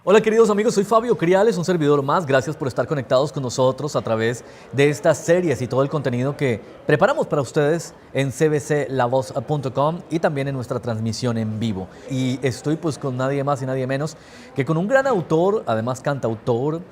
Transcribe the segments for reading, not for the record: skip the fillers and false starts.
Hola queridos amigos, soy Fabio Criales, un servidor más. Gracias por estar conectados con nosotros a través de estas series y todo el contenido que preparamos para ustedes en cbclavoz.com y también en nuestra transmisión en vivo. Y estoy pues con nadie más y nadie menos que con un gran autor, además cantautor,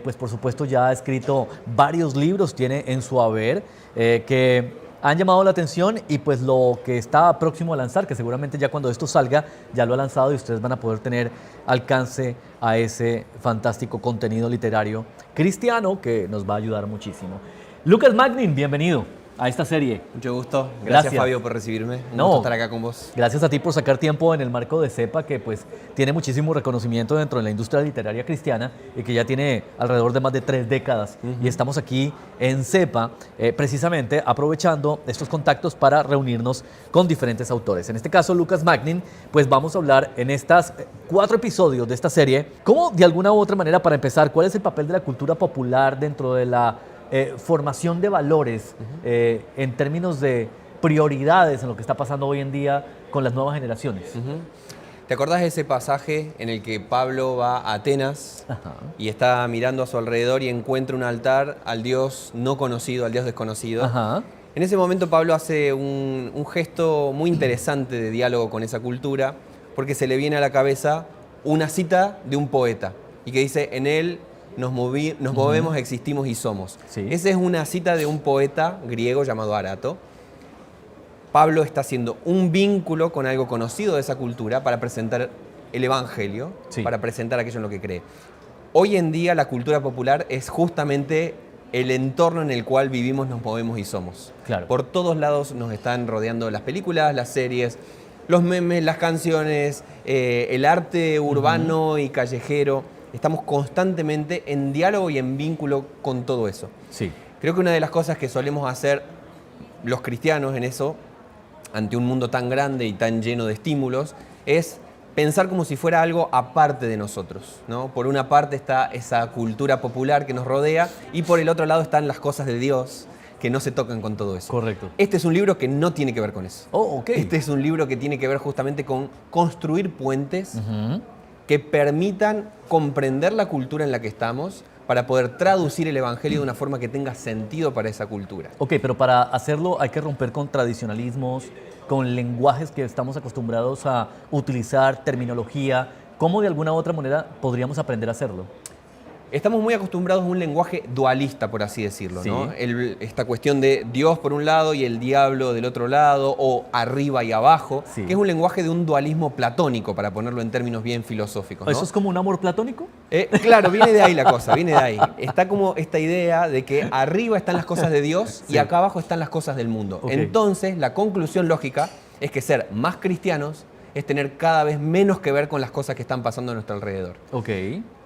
pues por supuesto ya ha escrito varios libros, tiene en su haber, que han llamado la atención y pues lo que está próximo a lanzar, que seguramente ya cuando esto salga ya lo ha lanzado y ustedes van a poder tener alcance a ese fantástico contenido literario cristiano que nos va a ayudar muchísimo. Lucas Magnin, bienvenido a esta serie. Mucho gusto. Gracias. Fabio, por recibirme. Un gusto estar acá con vos. Gracias a ti por sacar tiempo en el marco de CEPA, que pues tiene muchísimo reconocimiento dentro de la industria literaria cristiana y que ya tiene alrededor de más de 3 décadas. Y estamos aquí en CEPA precisamente aprovechando estos contactos para reunirnos con diferentes autores. En este caso, Lucas Magnin, pues vamos a hablar en estas 4 episodios de esta serie, cómo de alguna u otra manera, para empezar, cuál es el papel de la cultura popular dentro de la formación de valores en términos de prioridades en lo que está pasando hoy en día con las nuevas generaciones. ¿Te acordás de ese pasaje en el que Pablo va a Atenas y está mirando a su alrededor y encuentra un altar al Dios no conocido, al Dios desconocido? En ese momento Pablo hace un gesto muy interesante de diálogo con esa cultura, porque se le viene a la cabeza una cita de un poeta y que dice: en él nos movemos, existimos y somos. Sí. Esa es una cita de un poeta griego llamado Arato. Pablo está haciendo un vínculo con algo conocido de esa cultura para presentar el evangelio, para presentar aquello en lo que cree. Hoy en día la cultura popular es justamente el entorno en el cual vivimos, nos movemos y somos. Claro. Por todos lados nos están rodeando las películas, las series, los memes, las canciones, el arte urbano y callejero. Estamos constantemente en diálogo y en vínculo con todo eso. Sí. Creo que una de las cosas que solemos hacer los cristianos en eso, ante un mundo tan grande y tan lleno de estímulos, es pensar como si fuera algo aparte de nosotros, ¿no? Por una parte está esa cultura popular que nos rodea y por el otro lado están las cosas de Dios que no se tocan con todo eso. Correcto. Este es un libro que no tiene que ver con eso. Oh, ok. Este es un libro que tiene que ver justamente con construir puentes que permitan comprender la cultura en la que estamos para poder traducir el evangelio de una forma que tenga sentido para esa cultura. Ok, pero para hacerlo hay que romper con tradicionalismos, con lenguajes que estamos acostumbrados a utilizar, terminología. ¿Cómo de alguna u otra manera podríamos aprender a hacerlo? Estamos muy acostumbrados a un lenguaje dualista, por así decirlo, Sí. ¿no? Esta cuestión de Dios por un lado y el diablo del otro lado, o arriba y abajo, Sí. que es un lenguaje de un dualismo platónico, para ponerlo en términos bien filosóficos, ¿no? ¿Eso es como un amor platónico? Claro, viene de ahí la cosa, viene de ahí. Está como esta idea de que arriba están las cosas de Dios y acá abajo están las cosas del mundo. Ok. Entonces, la conclusión lógica es que ser más cristianos es tener cada vez menos que ver con las cosas que están pasando a nuestro alrededor. Ok.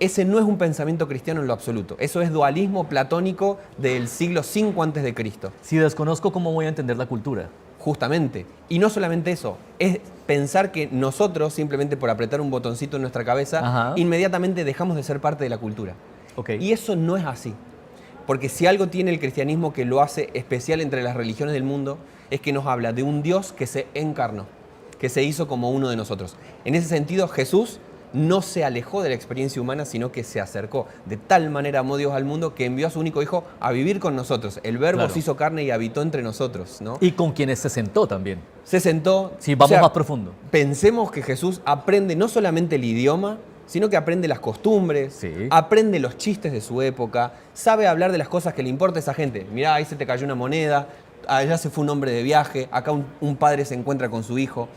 Ese no es un pensamiento cristiano en lo absoluto. Eso es dualismo platónico del siglo V a.C. Si desconozco, ¿cómo voy a entender la cultura? Justamente. Y no solamente eso, es pensar que nosotros, simplemente por apretar un botoncito en nuestra cabeza, inmediatamente dejamos de ser parte de la cultura. Ok. Y eso no es así. Porque si algo tiene el cristianismo que lo hace especial entre las religiones del mundo, es que nos habla de un Dios que se encarnó, que se hizo como uno de nosotros. En ese sentido, Jesús no se alejó de la experiencia humana, sino que se acercó. De tal manera amó Dios al mundo que envió a su único hijo a vivir con nosotros. El Verbo Claro. se hizo carne y habitó entre nosotros, ¿no? Y con quienes se sentó también. Se sentó. Sí, vamos más profundo. Pensemos que Jesús aprende no solamente el idioma, sino que aprende las costumbres, Sí. aprende los chistes de su época, sabe hablar de las cosas que le importa a esa gente. Mirá, ahí se te cayó una moneda, allá se fue un hombre de viaje, acá un padre se encuentra con su hijo.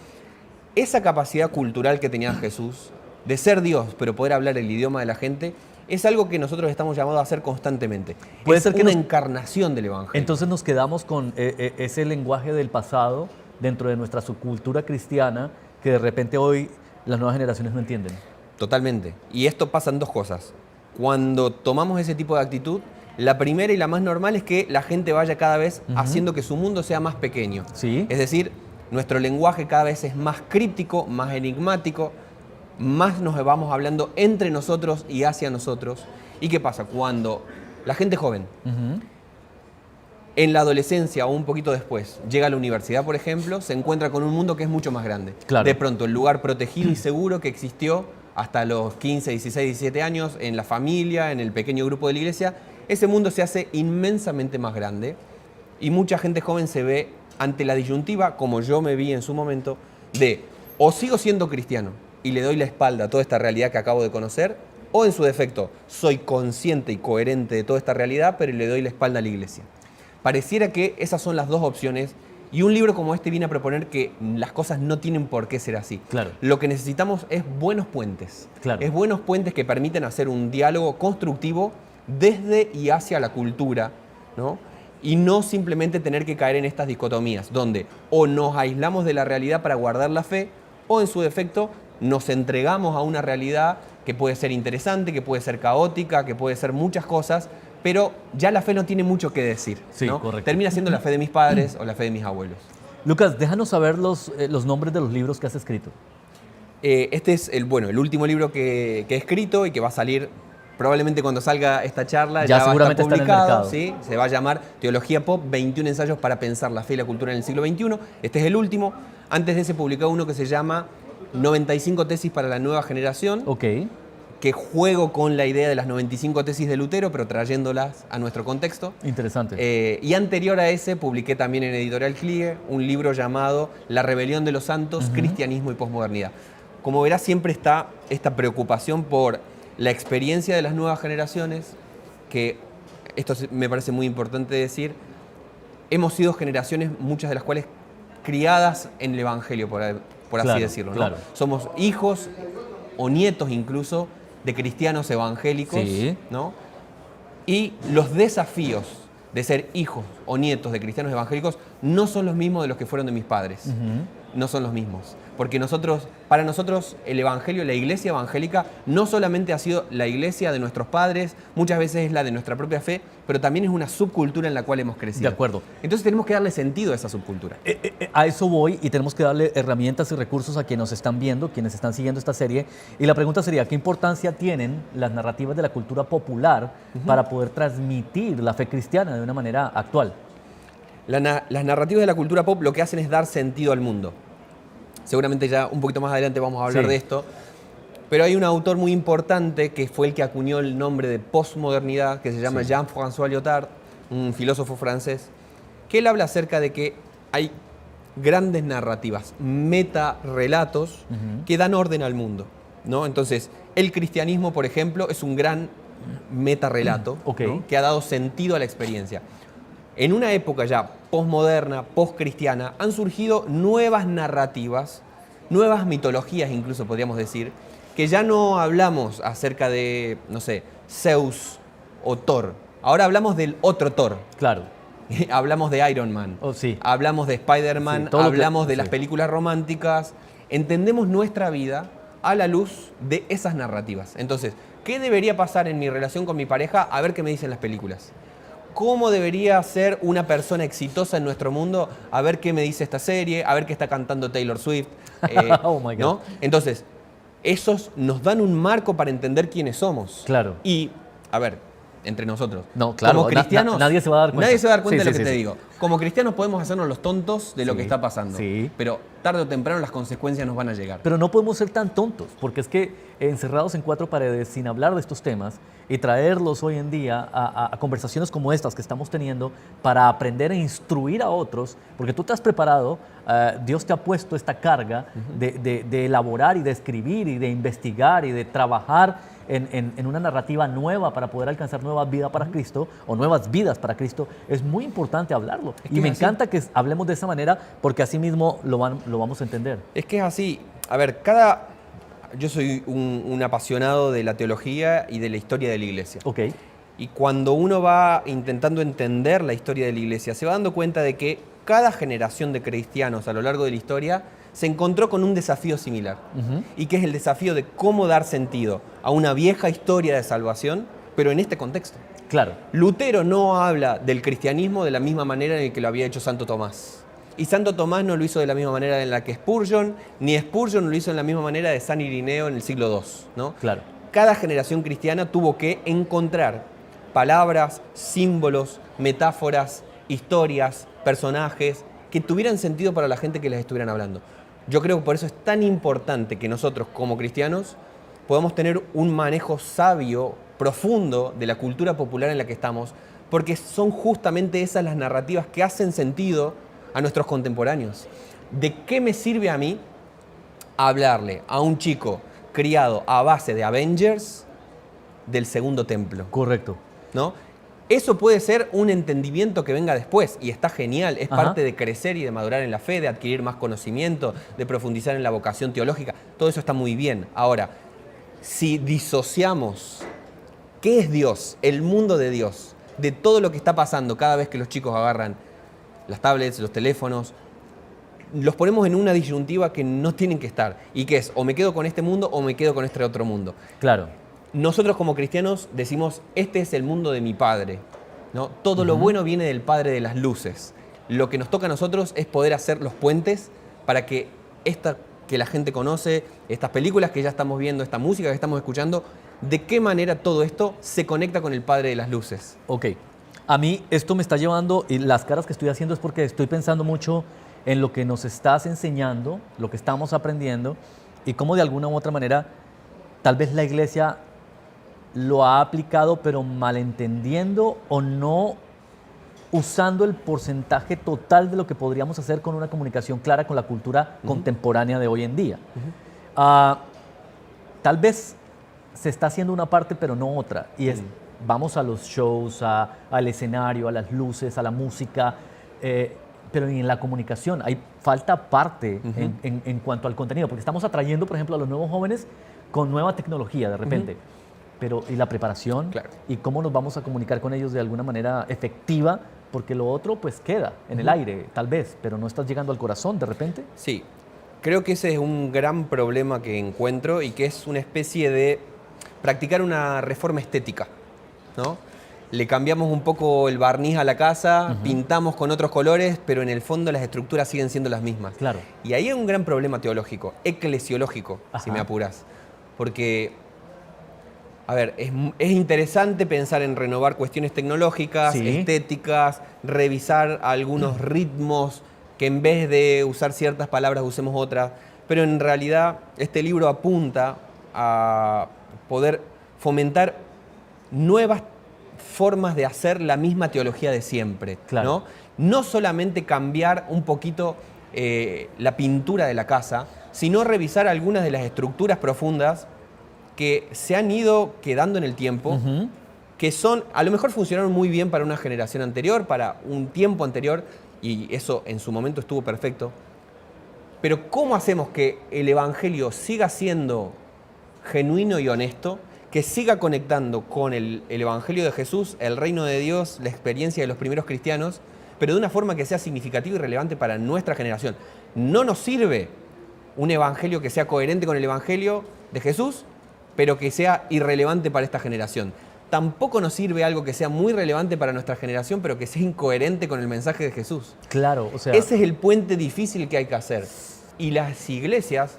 Esa capacidad cultural que tenía Jesús de ser Dios, pero poder hablar el idioma de la gente, es algo que nosotros estamos llamados a hacer constantemente. Puede ser que una nos- encarnación del evangelio. Entonces nos quedamos con ese lenguaje del pasado dentro de nuestra subcultura cristiana que de repente hoy las nuevas generaciones no entienden. Totalmente. Y esto pasa en 2 cosas. Cuando tomamos ese tipo de actitud, la primera y la más normal es que la gente vaya cada vez haciendo que su mundo sea más pequeño. Sí. Es decir, nuestro lenguaje cada vez es más críptico, más enigmático, más nos vamos hablando entre nosotros y hacia nosotros. ¿Y qué pasa? Cuando la gente joven, en la adolescencia o un poquito después, llega a la universidad, por ejemplo, se encuentra con un mundo que es mucho más grande. Claro. De pronto, el lugar protegido y seguro que existió hasta los 15, 16, 17 años, en la familia, en el pequeño grupo de la iglesia, ese mundo se hace inmensamente más grande y mucha gente joven se ve ante la disyuntiva, como yo me vi en su momento, de o sigo siendo cristiano y le doy la espalda a toda esta realidad que acabo de conocer, o en su defecto, soy consciente y coherente de toda esta realidad, pero le doy la espalda a la iglesia. Pareciera que esas son las dos opciones y un libro como este viene a proponer que las cosas no tienen por qué ser así. Claro. Lo que necesitamos es buenos puentes. Claro. Es buenos puentes que permiten hacer un diálogo constructivo desde y hacia la cultura, ¿no? Y no simplemente tener que caer en estas dicotomías, donde o nos aislamos de la realidad para guardar la fe, o en su defecto nos entregamos a una realidad que puede ser interesante, que puede ser caótica, que puede ser muchas cosas, pero ya la fe no tiene mucho que decir, Sí, ¿no? correcto. Termina siendo la fe de mis padres o la fe de mis abuelos. Lucas, déjanos saber los nombres de los libros que has escrito. Este es el último libro que he escrito y que va a salir probablemente cuando salga esta charla. Ya va a seguramente estar está en el publicado, mercado. ¿sí? Se va a llamar Teología Pop, 21 ensayos para pensar la fe y la cultura en el siglo XXI. Este es el último. Antes de ese publicado uno que se llama 95 tesis para la nueva generación, Ok. que juego con la idea de las 95 tesis de Lutero, pero trayéndolas a nuestro contexto. Interesante. Y anterior a ese publiqué también en Editorial Klige un libro llamado La rebelión de los santos, cristianismo y posmodernidad. Como verás, siempre está esta preocupación por la experiencia de las nuevas generaciones, que esto me parece muy importante decir, hemos sido generaciones, muchas de las cuales criadas en el Evangelio, por así Claro, decirlo, ¿no? claro. Somos hijos o nietos incluso de cristianos evangélicos, Sí. ¿no? Y los desafíos de ser hijos o nietos de cristianos evangélicos no son los mismos de los que fueron de mis padres. No son los mismos. Porque para nosotros el evangelio, la iglesia evangélica, no solamente ha sido la iglesia de nuestros padres, muchas veces es la de nuestra propia fe, pero también es una subcultura en la cual hemos crecido. De acuerdo. Entonces tenemos que darle sentido a esa subcultura. A eso voy y tenemos que darle herramientas y recursos a quienes nos están viendo, quienes están siguiendo esta serie. Y la pregunta sería, ¿qué importancia tienen las narrativas de la cultura popular para poder transmitir la fe cristiana de una manera actual? Las narrativas de la cultura pop lo que hacen es dar sentido al mundo. Seguramente ya un poquito más adelante vamos a hablar de esto. Pero hay un autor muy importante que fue el que acuñó el nombre de posmodernidad, que se llama Jean-François Lyotard, un filósofo francés, que él habla acerca de que hay grandes narrativas, metarrelatos que dan orden al mundo, ¿no? Entonces, el cristianismo, por ejemplo, es un gran metarrelato, ¿no? Que ha dado sentido a la experiencia. En una época ya posmoderna, poscristiana, han surgido nuevas narrativas, nuevas mitologías incluso podríamos decir, que ya no hablamos acerca de, no sé, Zeus o Thor. Ahora hablamos del otro Thor. Claro. Hablamos de Iron Man. Hablamos de Spider-Man, hablamos de las películas románticas. Entendemos nuestra vida a la luz de esas narrativas. Entonces, ¿qué debería pasar en mi relación con mi pareja? A ver qué me dicen las películas. ¿Cómo debería ser una persona exitosa en nuestro mundo? A ver qué me dice esta serie, a ver qué está cantando Taylor Swift. Oh my God. ¿No? Entonces, esos nos dan un marco para entender quiénes somos. Claro. Y, a ver, entre nosotros. No, claro. Como cristianos, nadie se va a dar cuenta. Nadie se va a dar cuenta de lo que te digo. Como cristianos podemos hacernos los tontos de lo que está pasando. Pero tarde o temprano las consecuencias nos van a llegar. Pero no podemos ser tan tontos, porque es que encerrados en cuatro paredes, sin hablar de estos temas y traerlos hoy en día a conversaciones como estas que estamos teniendo para aprender e instruir a otros, porque tú te has preparado, Dios te ha puesto esta carga de elaborar y de escribir y de investigar y de trabajar en una narrativa nueva para poder alcanzar nueva vida para Cristo o nuevas vidas para Cristo. Es muy importante hablarlo. Y me encanta que hablemos de esa manera porque así mismo lo vamos a entender. Es que es así. A ver, yo soy un apasionado de la teología y de la historia de la iglesia. Y cuando uno va intentando entender la historia de la iglesia, se va dando cuenta de que cada generación de cristianos a lo largo de la historia se encontró con un desafío similar. Y que es el desafío de cómo dar sentido a una vieja historia de salvación, pero en este contexto. Claro. Lutero no habla del cristianismo de la misma manera en la que lo había hecho Santo Tomás. Y Santo Tomás no lo hizo de la misma manera en la que Spurgeon, ni Spurgeon lo hizo en la misma manera de San Irineo en el siglo II, ¿no? Claro. Cada generación cristiana tuvo que encontrar palabras, símbolos, metáforas, historias, personajes que tuvieran sentido para la gente que les estuvieran hablando. Yo creo que por eso es tan importante que nosotros como cristianos podamos tener un manejo sabio, profundo de la cultura popular en la que estamos, porque son justamente esas las narrativas que hacen sentido a nuestros contemporáneos. ¿De qué me sirve a mí hablarle a un chico criado a base de Avengers del Segundo Templo? Correcto. ¿No? Eso puede ser un entendimiento que venga después y está genial, es parte de crecer y de madurar en la fe, de adquirir más conocimiento, de profundizar en la vocación teológica, todo eso está muy bien. Ahora, si disociamos qué es Dios, el mundo de Dios, de todo lo que está pasando cada vez que los chicos agarran las tablets, los teléfonos, los ponemos en una disyuntiva que no tienen que estar y que es o me quedo con este mundo o me quedo con este otro mundo. Claro. Nosotros como cristianos decimos, este es el mundo de mi Padre, ¿no? Todo lo bueno viene del Padre de las luces. Lo que nos toca a nosotros es poder hacer los puentes para que esta que la gente conoce, estas películas que ya estamos viendo, esta música que estamos escuchando, de qué manera todo esto se conecta con el Padre de las luces. Ok. A mí esto me está llevando, y las caras que estoy haciendo es porque estoy pensando mucho en lo que nos estás enseñando, lo que estamos aprendiendo, y cómo de alguna u otra manera tal vez la iglesia lo ha aplicado pero malentendiendo o no usando el porcentaje total de lo que podríamos hacer con una comunicación clara con la cultura contemporánea de hoy en día. Tal vez se está haciendo una parte pero no otra, y es vamos a los shows, al escenario, a las luces, a la música, pero en la comunicación falta parte en cuanto al contenido, porque estamos atrayendo, por ejemplo, a los nuevos jóvenes con nueva tecnología de repente. Pero y la preparación, claro, y cómo nos vamos a comunicar con ellos de alguna manera efectiva, porque lo otro pues queda en el aire, tal vez, pero no estás llegando al corazón de repente. Sí, creo que ese es un gran problema que encuentro y que es una especie de practicar una reforma estética, ¿no? Le cambiamos un poco el barniz a la casa, pintamos con otros colores, pero en el fondo las estructuras siguen siendo las mismas. Claro. Y ahí hay un gran problema teológico, eclesiológico, si me apuras, porque... A ver, es interesante pensar en renovar cuestiones tecnológicas, estéticas, revisar algunos ritmos, que en vez de usar ciertas palabras usemos otras, pero en realidad este libro apunta a poder fomentar nuevas formas de hacer la misma teología de siempre, claro, ¿no? No solamente cambiar un poquito la pintura de la casa, sino revisar algunas de las estructuras profundas que se han ido quedando en el tiempo, que son, a lo mejor funcionaron muy bien para una generación anterior, para un tiempo anterior, y eso en su momento estuvo perfecto. Pero ¿cómo hacemos que el Evangelio siga siendo genuino y honesto, que siga conectando con el Evangelio de Jesús, el reino de Dios, la experiencia de los primeros cristianos, pero de una forma que sea significativa y relevante para nuestra generación? No nos sirve un Evangelio que sea coherente con el Evangelio de Jesús, pero que sea irrelevante para esta generación. Tampoco nos sirve algo que sea muy relevante para nuestra generación, pero que sea incoherente con el mensaje de Jesús. Claro, o sea... Ese es el puente difícil que hay que hacer. Y las iglesias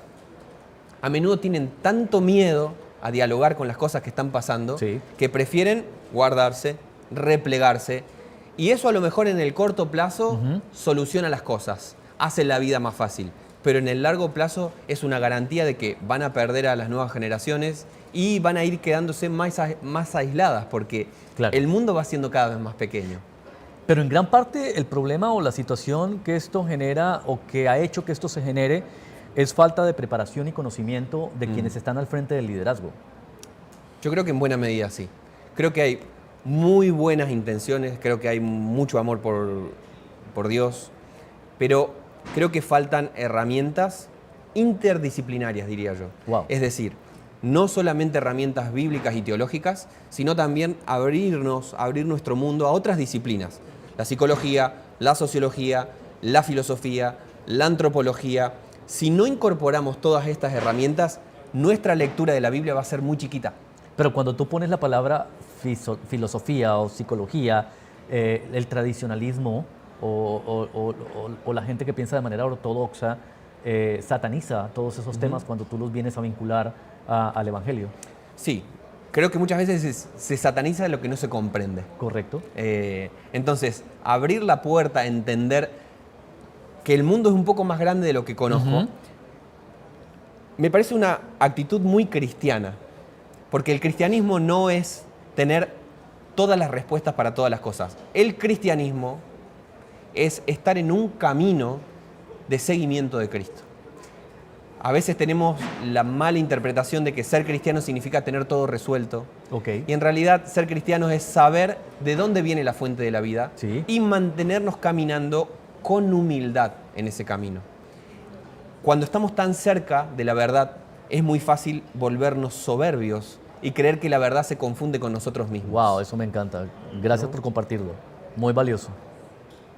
a menudo tienen tanto miedo a dialogar con las cosas que están pasando, que prefieren guardarse, replegarse, y eso a lo mejor en el corto plazo soluciona las cosas, hace la vida más fácil. Pero en el largo plazo es una garantía de que van a perder a las nuevas generaciones y van a ir quedándose más aisladas, porque el mundo va siendo cada vez más pequeño. Pero en gran parte el problema o la situación que esto genera o que ha hecho que esto se genere es falta de preparación y conocimiento de quienes están al frente del liderazgo. Yo creo que en buena medida sí. Creo que hay muy buenas intenciones, creo que hay mucho amor por Dios, pero... creo que faltan herramientas interdisciplinarias, diría yo. Wow. Es decir, no solamente herramientas bíblicas y teológicas, sino también abrir nuestro mundo a otras disciplinas. La psicología, la sociología, la filosofía, la antropología. Si no incorporamos todas estas herramientas, nuestra lectura de la Biblia va a ser muy chiquita. Pero cuando tú pones la palabra filosofía o psicología, el tradicionalismo... O la gente que piensa de manera ortodoxa sataniza todos esos temas cuando tú los vienes a vincular al Evangelio. Sí, creo que muchas veces se sataniza lo que no se comprende. Correcto. Entonces, abrir la puerta a entender que el mundo es un poco más grande de lo que conozco, me parece una actitud muy cristiana, porque el cristianismo no es tener todas las respuestas para todas las cosas. El cristianismo es estar en un camino de seguimiento de Cristo. A veces tenemos la mala interpretación de que ser cristiano significa tener todo resuelto. Okay. Y en realidad ser cristiano es saber de dónde viene la fuente de la vida, sí, y mantenernos caminando con humildad en ese camino. Cuando estamos tan cerca de la verdad, es muy fácil volvernos soberbios y creer que la verdad se confunde con nosotros mismos. Wow, eso me encanta. Gracias por compartirlo. Muy valioso.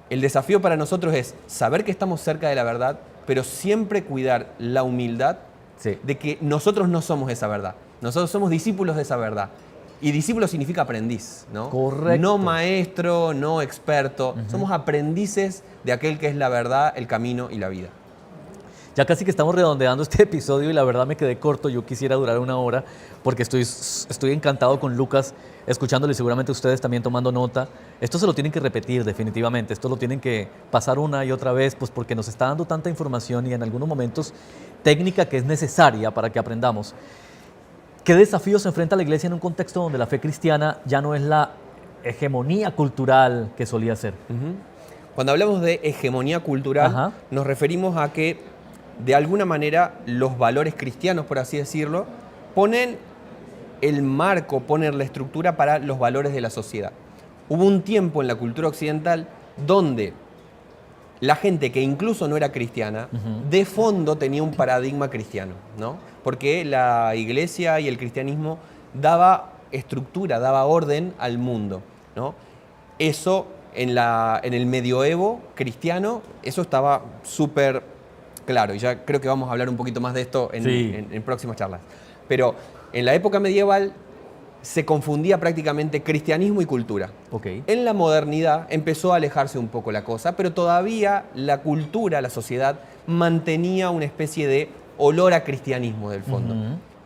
El desafío para nosotros es saber que estamos cerca de la verdad, pero siempre cuidar la humildad de que nosotros no somos esa verdad. Nosotros somos discípulos de esa verdad. Y discípulo significa aprendiz, ¿no? Correcto. No maestro, no experto. Somos aprendices de aquel que es la verdad, el camino y la vida. Ya casi que estamos redondeando este episodio y la verdad me quedé corto. Yo quisiera durar 1 hora porque estoy encantado con Lucas, escuchándolo y seguramente ustedes también tomando nota. Esto se lo tienen que repetir definitivamente. Esto lo tienen que pasar una y otra vez, pues porque nos está dando tanta información y en algunos momentos técnica que es necesaria para que aprendamos. ¿Qué desafíos se enfrenta la iglesia en un contexto donde la fe cristiana ya no es la hegemonía cultural que solía ser? Cuando hablamos de hegemonía cultural, nos referimos a que de alguna manera los valores cristianos, por así decirlo, ponen el marco, ponen la estructura para los valores de la sociedad. Hubo un tiempo en la cultura occidental donde la gente que incluso no era cristiana, de fondo tenía un paradigma cristiano, ¿no? Porque la iglesia y el cristianismo daba estructura, daba orden al mundo, ¿no? Eso en el medioevo cristiano, eso estaba súper claro, y ya creo que vamos a hablar un poquito más de esto en próximas charlas. Pero en la época medieval se confundía prácticamente cristianismo y cultura. En la modernidad empezó a alejarse un poco la cosa, pero todavía la cultura, la sociedad, mantenía una especie de olor a cristianismo del fondo.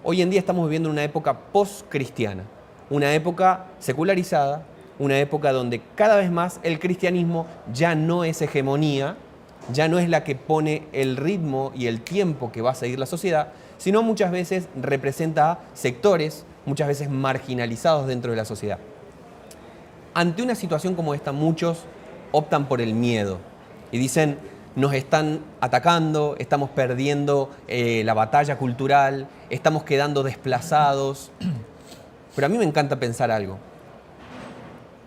Hoy en día estamos viviendo una época post-cristiana, una época secularizada, una época donde cada vez más el cristianismo ya no es hegemonía, ya no es la que pone el ritmo y el tiempo que va a seguir la sociedad, sino muchas veces representa a sectores, muchas veces marginalizados dentro de la sociedad. Ante una situación como esta, muchos optan por el miedo y dicen, nos están atacando, estamos perdiendo la batalla cultural, estamos quedando desplazados. Pero a mí me encanta pensar algo.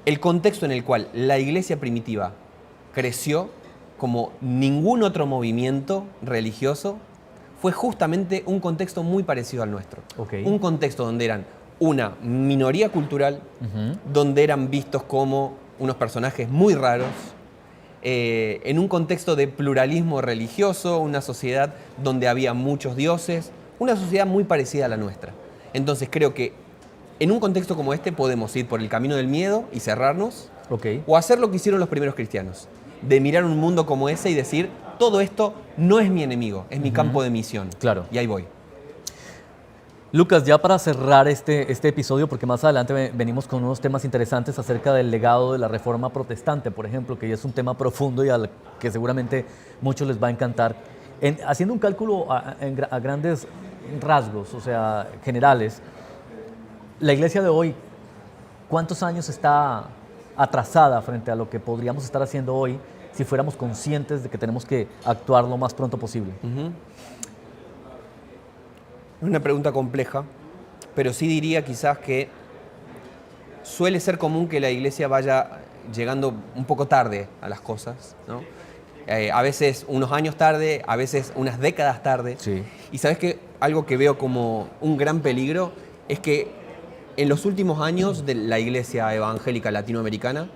El contexto en el cual la iglesia primitiva creció como ningún otro movimiento religioso fue justamente un contexto muy parecido al nuestro. Un contexto donde eran una minoría cultural, donde eran vistos como unos personajes muy raros, en un contexto de pluralismo religioso, una sociedad donde había muchos dioses, una sociedad muy parecida a la nuestra. Entonces creo que en un contexto como este podemos ir por el camino del miedo y cerrarnos, o hacer lo que hicieron los primeros cristianos, de mirar un mundo como ese y decir, todo esto no es mi enemigo, es mi campo de misión. Claro. Y ahí voy. Lucas, ya para cerrar este episodio, porque más adelante venimos con unos temas interesantes acerca del legado de la Reforma Protestante, por ejemplo, que ya es un tema profundo y al que seguramente muchos les va a encantar. Haciendo un cálculo a grandes rasgos, o sea, generales, la iglesia de hoy, ¿cuántos años está atrasada frente a lo que podríamos estar haciendo hoy si fuéramos conscientes de que tenemos que actuar lo más pronto posible? Es una pregunta compleja, pero sí diría quizás que suele ser común que la iglesia vaya llegando un poco tarde a las cosas, ¿no? A veces unos años tarde, a veces unas décadas tarde. Sí. Y sabes que algo que veo como un gran peligro es que en los últimos años de la iglesia evangélica latinoamericana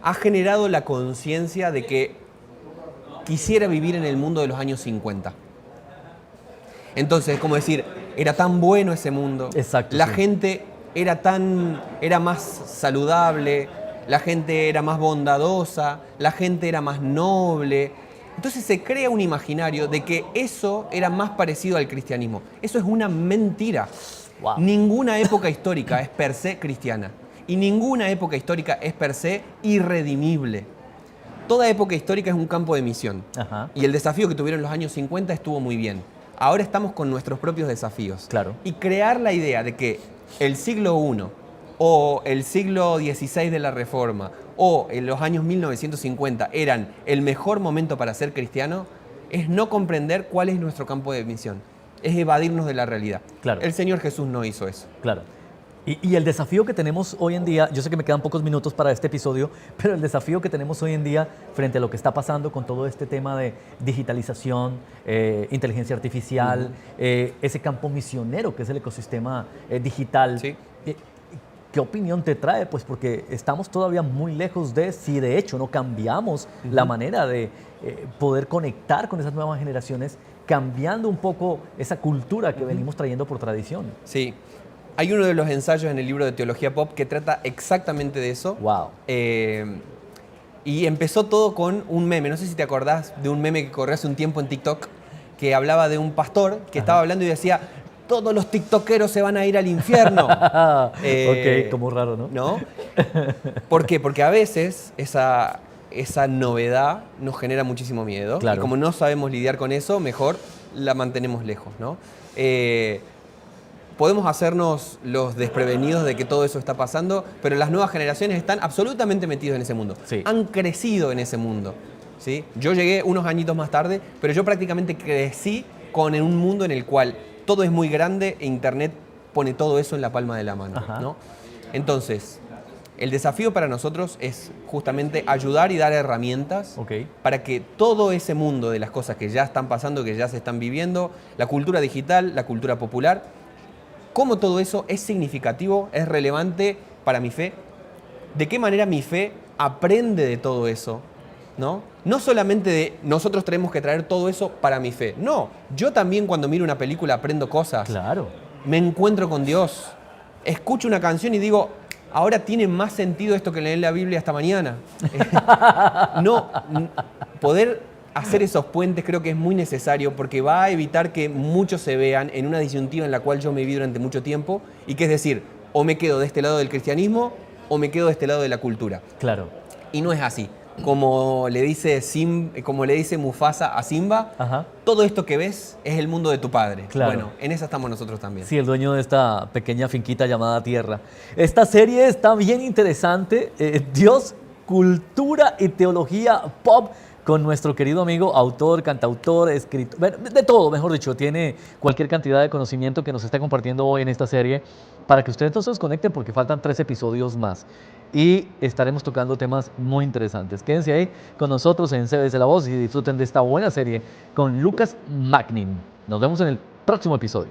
ha generado la conciencia de que quisiera vivir en el mundo de los años 50. Entonces, como decir, era tan bueno ese mundo. Exacto, la sí. gente era más saludable, la gente era más bondadosa, la gente era más noble. Entonces se crea un imaginario de que eso era más parecido al cristianismo. Eso es una mentira. Wow. Ninguna época histórica es per se cristiana y ninguna época histórica es per se irredimible. Toda época histórica es un campo de misión. Y el desafío que tuvieron los años 50 estuvo muy bien. Ahora estamos con nuestros propios desafíos. Claro. Y crear la idea de que el siglo I o el siglo XVI de la Reforma o en los años 1950 eran el mejor momento para ser cristiano es no comprender cuál es nuestro campo de misión. Es evadirnos de la realidad. Claro. El Señor Jesús no hizo eso. Claro. Y el desafío que tenemos hoy en día, yo sé que me quedan pocos minutos para este episodio, pero el desafío que tenemos hoy en día frente a lo que está pasando con todo este tema de digitalización, inteligencia artificial, ese campo misionero que es el ecosistema digital. Sí. ¿Qué opinión te trae? Pues porque estamos todavía muy lejos de, si de hecho no cambiamos la manera de poder conectar con esas nuevas generaciones, cambiando un poco esa cultura que venimos trayendo por tradición. Sí. Hay uno de los ensayos en el libro de Teología Pop que trata exactamente de eso. Wow. Y empezó todo con un meme. No sé si te acordás de un meme que corrió hace un tiempo en TikTok que hablaba de un pastor que estaba hablando y decía: todos los tiktokeros se van a ir al infierno. Ok, como raro, ¿no? ¿No? ¿Por qué? Porque a veces esa novedad nos genera muchísimo miedo. Claro. Y como no sabemos lidiar con eso, mejor la mantenemos lejos, ¿no? Podemos hacernos los desprevenidos de que todo eso está pasando, pero las nuevas generaciones están absolutamente metidos en ese mundo. Sí. Han crecido en ese mundo, ¿sí? Yo llegué unos añitos más tarde, pero yo prácticamente crecí con un mundo en el cual todo es muy grande e Internet pone todo eso en la palma de la mano, ¿no? Entonces, el desafío para nosotros es justamente ayudar y dar herramientas para que todo ese mundo de las cosas que ya están pasando, que ya se están viviendo, la cultura digital, la cultura popular, cómo todo eso es significativo, es relevante para mi fe, de qué manera mi fe aprende de todo eso, ¿no? No solamente de nosotros tenemos que traer todo eso para mi fe, no, yo también cuando miro una película aprendo cosas, Claro. me encuentro con Dios, escucho una canción y digo: ahora tiene más sentido esto que leer la Biblia hasta mañana. No, poder hacer esos puentes creo que es muy necesario porque va a evitar que muchos se vean en una disyuntiva en la cual yo me vi durante mucho tiempo y que es decir, o me quedo de este lado del cristianismo o me quedo de este lado de la cultura. Claro. Y no es así. Como le dice Mufasa a Simba, todo esto que ves es el mundo de tu padre. Claro. Bueno, en esa estamos nosotros también. Sí, el dueño de esta pequeña finquita llamada Tierra. Esta serie está bien interesante. Dios, cultura y teología pop, con nuestro querido amigo, autor, cantautor, escritor, de todo, mejor dicho, tiene cualquier cantidad de conocimiento que nos está compartiendo hoy en esta serie, para que ustedes no se desconecten porque faltan 3 episodios más. Y estaremos tocando temas muy interesantes. Quédense ahí con nosotros en CBS La Voz y disfruten de esta buena serie con Lucas Magnin. Nos vemos en el próximo episodio.